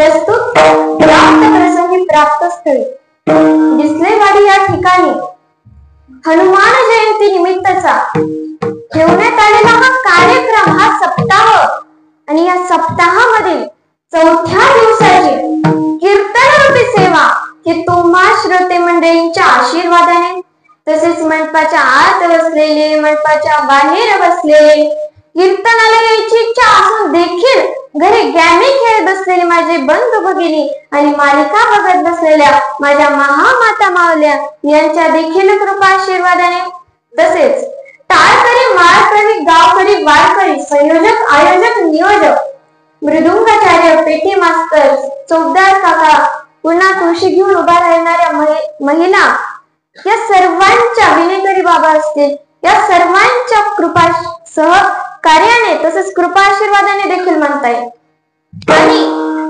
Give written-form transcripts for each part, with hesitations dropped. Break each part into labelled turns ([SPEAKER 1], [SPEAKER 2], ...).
[SPEAKER 1] प्रस्तुत प्राप्त प्रसंगी प्राप्त स्थळी दिसलेवाडी या ठिकाणी हनुमान जयंती निमित्तचा ठेवण्यात आलेला हा कार्यक्रम, हा सप्ताह, आणि या सप्ताहामधील चौथ्या दिवसाची कीर्तनरूपी सेवा ही तुम्हा श्रोते मंडळींच्या आशीर्वादाने, तसेच मंडपाच्या आत बसलेले, मंडपाच्या बाहेर बसलेले, कीर्तनाला यायची इच्छा असून देखील घरी गॅमी खेळत बसलेले माझे बंधू भगिनी आणि मालिका बघत बसलेल्या माझ्या महामाता मावल्या यांच्या देखील कृपा आशीर्वादाने, तसेच टाळकरी, माळकरी, गावकरी, वारकरी, संयोजक, आयोजक, नियोजक, मृदुंगाचार्य, पेटी मास्तर, चौकदार काका, पुन्हा तुळशी घेऊन उभा राहणाऱ्या महिला, या सर्वांच्या विनेकरी बाबा असतील, या सर्वांच्या कृपा सहकार्याने तसेच कृपा आशीर्वादाने देखील म्हणता येईल. आणि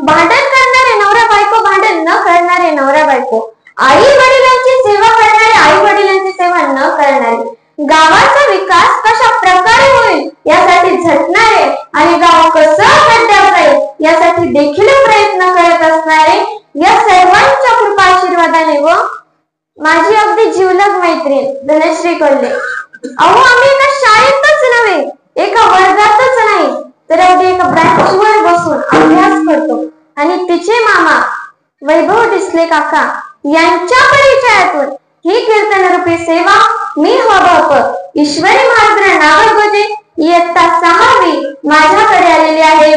[SPEAKER 1] भांडण करणारे नवरा बायको, भांडण न करणारे नवरा बायको, आई वडिलांची सेवा करणारे, आई वडिलांची सेवा न करणारे, गावाचा विकास कशा प्रकारे होईल यासाठी झटणारे आणि गाव कसं खड्ड्यात जाईल यासाठी देखील प्रयत्न करत असणारे, या सर्वांच्या कृपा आशीर्वादाने व माझी अगदी जीवलग मैत्रीण धनश्री कोल्हे, अहो आम्ही एका शाळेतच नव्हे, एका वर्गातच नाही, तर अगदी एका ब्रँचवर बसून अभ्यास करतो. आणि तिचे मामा वैभव डिसले काका यांच्या परिचयातून ही कीर्तनरूपी सेवा मी हबाप ईश्वरी महाराज नागरगोजे इयत्ता 6वी माझ्याकडे आलेली आहे.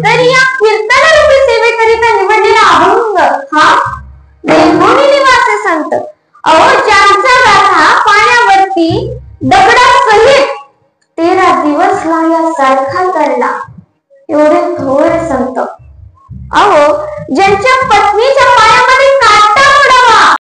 [SPEAKER 1] तर या कीर्तनरूपी सेवेकरिता निवडलेला अभंग हा देवभूमी निवासी संत, अहो ज्यांचा गाथा पाण्यावरती दगडासहित 13 दिवस लावल्यासारखा तळला, एवढे थोर संत, अहो ज्यांच्या पत्नीच्या